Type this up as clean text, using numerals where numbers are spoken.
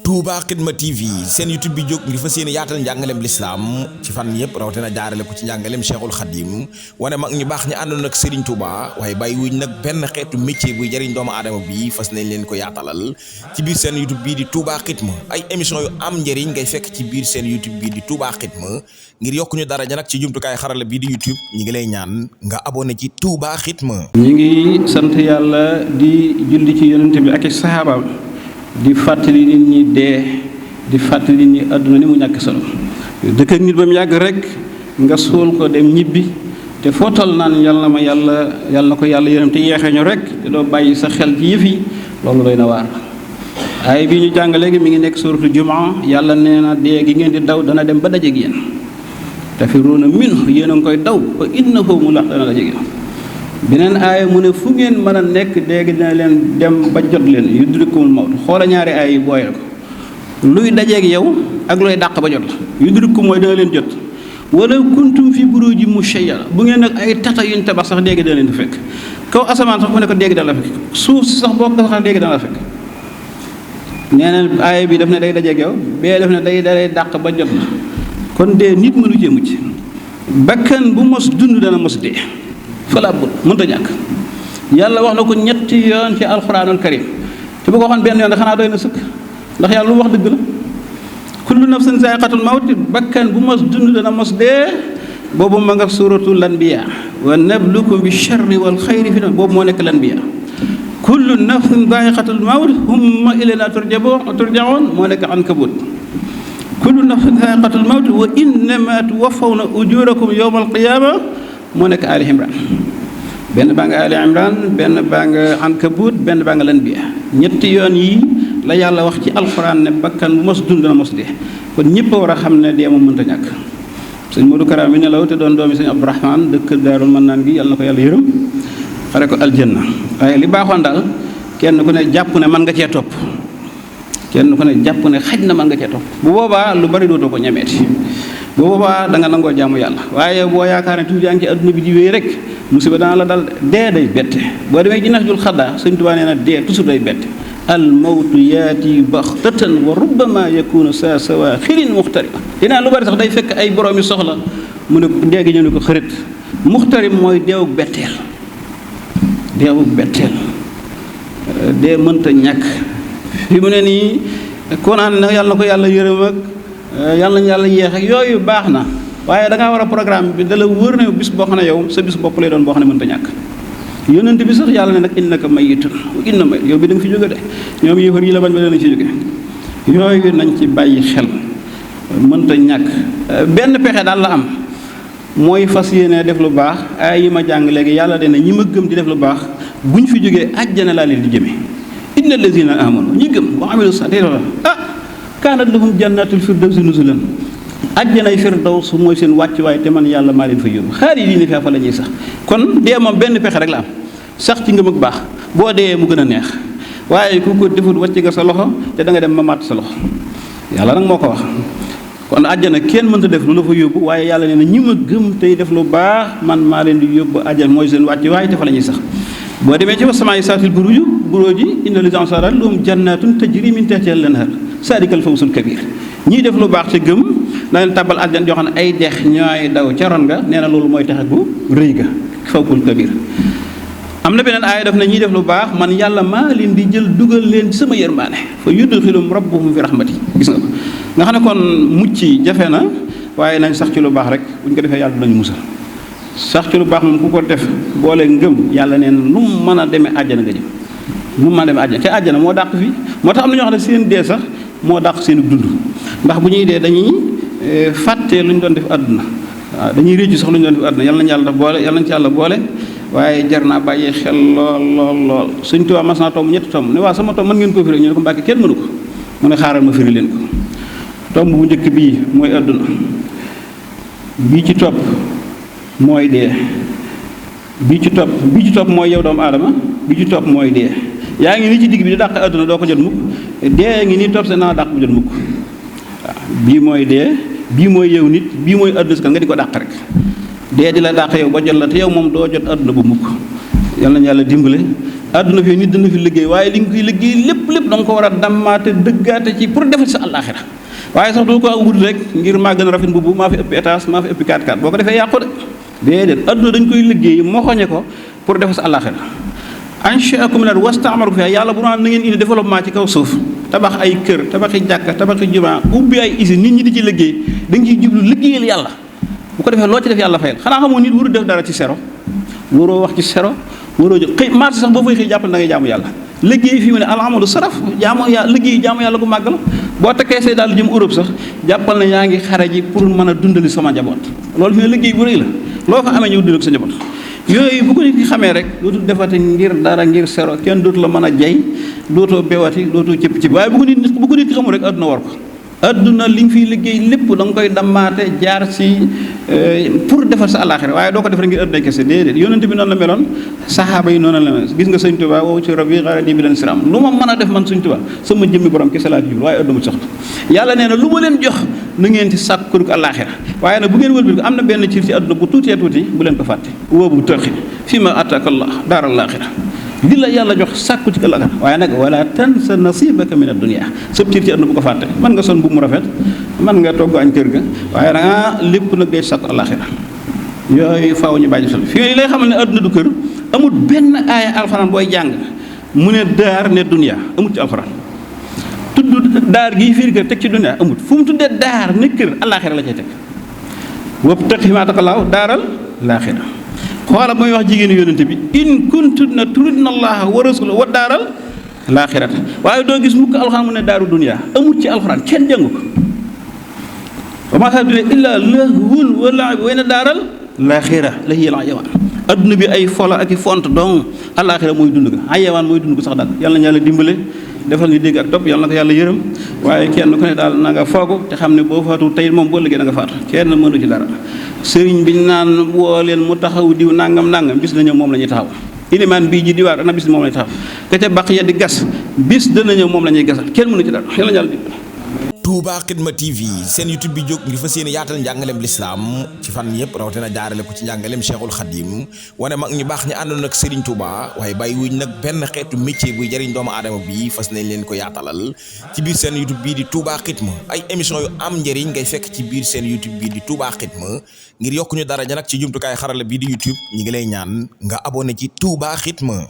Touba Xidma TV seen YouTube bi jóg ngir fas yéene yaatal njàngaleem lislaam ci fan yëpp rawatina jaarale ko ci njàngaleem Cheikhul Khadim wane mag ñu baax ñi àndoon ak Serigne Touba waaye bàyyi wuñ nag benn xeetu métier buy jëriñ doomu aadama bi fas nañ leen ko yaatalal ci biir seen YouTube bii di Touba Xidma ay émission yu am njëriñ ngay fekk ci biir seen YouTube bii di Touba Xidma ngir yokk ñu daraja nag ci jumtukaay xarala bii di YouTube ñi ngi lay ñaan nga abonné ci Touba Xidma. ñi ngi sant yàlla di julli ci yonent bi ak i saxaabaam di fàttali nit ñi dee di fàttali nit ñi àdduna ni mu ñàkk solo dëkk ak nit ba mu yàgg rek nga suul ko dem ñibbi te foo toll naan yàlla na ma yàlla na ko yàlla yërëm te yeexee ñu rek te doo bàyyi sa xel ci yëf yi loolu doy na waar. ay bi ñu jàng léegi mi ngi nekk suuratu Jumaa yàlla nee na dee gi ngeen di daw dana dem ba dajeeg yéen tafiruuna minhu yéen a ngi koy daw wa innahu mu lax dana dajeeg yéen. beneen aaya mu ne fu ngeen mën a nekk léegi dina leen dem ba jot leen yudrikumul mawt xoola ñaari aaya yi booyal ko luy dajeeg yow ak looy dàq ba jot la yudrikum mooy dana leen jot wala kuntum fi buruji mushayyada bu ngeen nag ay tata yuñ tabax sax léegi dana leen di fekk kaw asamaan sax mu ne ko léegi dana la fekk suuf si sax boo ko sax léegi dana la fekk nee na aaya bi daf ne day dajeeg yow bee daf ne day dàq ba jot la kon dee nit mënu cee mucc bakkan bu mos dund dana mos dee fala bud mënta ñàkk yàlla wax na ko ñetti yoon ci alxuraanul karim te bu ko waxoon benn yoon xanaa doy na sëkk ndax yàlla lu mu wax dëgg la kullu nafsin zaa'iqatul mawt bakkan bu mos dund dana mos dee boobu ma nga suuratul anbiya wa nablukum bi sharri wal xayri fitna boobu moo nekk lanbiya kullu nafsin zaa'iqatul mawt humma ilaynaa turja'uun moo nekk ankabut kullu nafsin zaa'iqatul mawt wa innamaa tuwaffawna ujuurakum yawmal qiyaama moo nekk Ali Imran benn baa nga Ali Imran benn baa nga Ankabut benn baa nga Lanbiya ñetti yoon yi la yàlla wax ci alxuraan ne bakkan bu mos dund na mos dee kon ñëpp a war a xam ne dee moom mënta ñàkk sëñ Modou Kara mi nelaw te doon doomi sëñ Abdourahman dëkk Daarul Mannaan gi yàlla na ko yàlla yërëm xare ko aljanna waaye li baaxoon daal kenn ku ne jàpp ne mën nga cee topp kenn ku ne jàpp ne xaj na mën nga cee topp bu boobaa lu bari dootoo ko ñemeeti bu boobaa da nga nangoo jaamu yàlla waaye boo yaakaar ne toujours yaa ngi ci adduna bi di wéy rek musiba dana la dal dee day bette boo demee ci Nahjul Xadaa Sëñ Tuubaa nee na dee toujours day bette al mawtu yaati baxtatan wa rubbama yakunu saa sawaaxirin muxtarima dinaa lu bari sax day fekk ay boroomi soxla mu ne dee gi ñu ne ko xërit muxtarim mooy deewuk betteel dee mënta ñàkk fi mu ne nii koo naan nag yàlla na ko yàlla yërëm ak yàlla nañu yàlla yéex ak yooyu baax na waaye da ngaa war a programme bi da la wër ne bis boo xam ne yow sa bis bopp lay doon boo xam ne mënta ñàkk yónnent bi sax yàlla ne nag innaka mayyitun wa inna mayit yow bi da nga fi jóge de ñoom yéefar yi la bañ ba danañ ci jóge yooyu nañ ci bàyyi xel mënta ñàkk benn pexe daal la am mooy fas yéene def lu baax ay yi ma jàng léegi yàlla dana ñi ma gëm di def lu baax buñ fi jógee àjjana laa leen di jëme inna allazina amanu ñi gëm wa amilu saalihaat kaanat lahum jannatul firdawsi nuzulan àjjanay firdaws mooy seen wàccuwaay te man yàlla maa leen fa yóbbu xaalidiina fiihaa fa la ñuy sax kon dee moom benn pexe rek la am sax ci ngëm ak baax boo dee mu gën a neex waaye ku ko defut wàcc nga sa loxo te da nga dem ma màtt sa loxo yàlla nag moo ko wax kon àjjana kenn mënta def lu la fa yóbbu waaye yàlla nee na ñi ma gëm tey def lu baax man maa leen di yóbbu àjjana mooy seen wàccuwaay te fa la ñuy sax boo demee ci samaa'i zaatil buruuji inna lillaazina saara lahum jannaatun tajrii min tahtihaa al-anhaar saadikal fawzul kabiir ñii def lu baax te gëm na leen tàbbal àjjana joo xam ne ay dex ñooy daw ca ron nga nee na loolu mooy taxe gu rëy ga fawzul kabiir am na beneen aaya daf ne ñii def lu baax man yàlla maa leen di jël dugal leen ci sama yërmaane fa yudxilum rabbuhum fi rahmati gis nga ko nga xam ne kon mucc jafe na waaye nañ sax ci lu baax rek buñ ko defee yàlla dinañu musal sax ci lu baax moom ku ko def boole ngëm yàlla nee na lu mu mën a demee àjjana nga jëm lu mu mën a demee àjjana te àjjana moo dàq fii moo tax am na ñoo xam ne seen dee sax moo dàq seen dund ndax bu ñuy dee dañuy fàtte lu ñu doon def àdduna waaw dañuy réccu sax lu ñu doon def àdduna yàlla nañu yàlla boole yàlla nañu ci yàlla boole waaye jar naa bàyyi xel lool Sëñ Tuubaa mas naa tomb ñetti tomb ne waaw sama tomb mën ngeen ko firi ñu ne ko Mbàkke kenn mënu ko mu ne xaaral ma firi leen ko tomb bu njëkk bii mooy àdduna bii ci topp mooy dee bii ci topp mooy yow doomu aadama bii ci topp mooy dee yaa ngi nii ci digg bi di dàq àdduna doo ko jot mukk dee ngi nii topp se naa dàq bu jot mukk waaw bii mooy dee bii mooy yow nit bii mooy àdduna si nga di ko dàq rek dee di la dàq yow ba jot la te yow moom doo jot àdduna bu mukk yal nañu yàlla dimbale àdduna fi nit dana fi liggéey waaye li nga koy liggéey lépp da nga ko war a dammaate dëggaate ci pour defal sa àllaaxira waaye sax doo ko wut rek ngir maa gën a rafet mbubb maa fi ëpp étage maa fi ëpp 4x4 boo ko defee yàqu de déedéet àdduna dañ koy liggéey moxoñe ko pour defal sa àllaaxira anshaakum min al-ard wastaamarakum fiihaa yàlla bu naan na ngeen indi développement ci kaw suuf tabax ay kër tabaxi jàkka tabaxi jumaa ubbi ay usine nit ñi di ci liggéey da nga ciy jublu liggéeyal yàlla bu ko defee loo ci def yàlla fayal xanaa xamoo nit waru def dara ci sero waroo wax ci sero waroo jël xëy marché sax boo fay xëy jàppal da ngay jaamu yàlla liggéey fii mu ne al-amalu saraf jaamu yàlla liggéey jaamu yàlla gu màgg la boo takkee say daal jëm Europe sax jàppal na yaa ngi xare ji pour mën a dundali sama njaboot loolu fi ne liggéey bu rëy la loo fa amee ñëw dundal sa njaboot yooyu bu ko nit ki xamee rek dootul defati ngir dara ngir sero kenn dootu la mën a jay dootoo bewati dootoo cëpp waaye bu ko nit ki xamul rek adduna war ko adduna li nga fiy liggéey lépp da nga koy dammaate jaar ci pour defar sa àllaaxira waaye doo ko def rek ngir adduna kese déedéet yonent bi noonu la meloon saxaaba yi noonu la meloon gis nga sëñ Tuubaa wow ci rab yi xaara di bi leen siram lu ma mën a def man sëñ Tuubaa sama jëmmi borom kese laa ci jublu waaye adduna soxla yàlla nee na lu ma leen jox na ngeen ci sàkku ko àllaaxira waaye nag bu ngeen wëlbati ko am na benn cir ci adduna bu tuutee tuuti bu leen ko fàtte woobu tëxi fii ma ataaka Allah daaral aaxira li la yàlla jox sàkku ci ëllëg waaye nag wala tansa nasibaka min ad-dunya sëb cir ci adduna bu ko fàtte mën nga sol mbubb mu rafet mën nga togg añ kër ga waaye nag lépp nag day sàkku àllaaxira yooyu faaw ñu bàyyi sol fii lay xamal ne adduna du kër amul benn aaya alxuraan booy jàng mu ne daar ne dunya amul ci alxuraan tudd daar gii firi kër teg ci dunya amul fu mu tuddee daar ne kër àllaaxira la cay teg wabtaghi maa aataaka Allaahu daaral aaxira xoola mooy wax jigéenu yónnante bi in kuntunna turidna allaha wa rasulahu wa daaral laaxirata waaye doo gis mukk alxuraan mu ne daaru dunya amut ci alxuraan kenn jàngu ko wa maa haadihi illaa lahwun wa la'ibun wa inna daaral laaxira la hiya al-xayawaan adduna bi ay fola ak i font donc alaaxira mooy dund ga xayawaan mooy dund ko sax daal yàlla na yàlla dimbale defal ñu dégg ak topp yàlla na ko yàlla yërëm waaye kenn ku ne daal na nga foogu te xam ne boo faatu tey moom boo liggéey na nga faatu kenn mënu ci dara sëriñ biñ naan woo leen mu taxaw diw nangam bis na ñëw moom la ñuy taxaw ilimaan bii ji diwaat ana bis moom la ñuy taxaw ka ca baq ya di gas bis dana ñëw moom la ñuy gasal kenn mënu ci dara yàlla na yàlla dimbale Touba Xidma TV seen YouTube bi jóg ngir fas yéene yaatal njàngaleem lislaam ci fan yëpp rawatina jaarale ko ci njàngaleem Cheikhul Khadim wane mag ñu baax ñi àndoon ak Serigne Touba waaye bàyyi wuñ nag benn xeetu métier buy jëriñ doomu aadama bi fas nañ leen ko yaatalal ci biir seen YouTube bii di Touba Xidma ay émission yu am njëriñ ngay fekk ci biir seen YouTube bii di Touba Xidma ngir yokku ñu daraja nag ci jumtukaay xarala bii di YouTube ñi ngi lay ñaan nga abonné ci Touba Xidma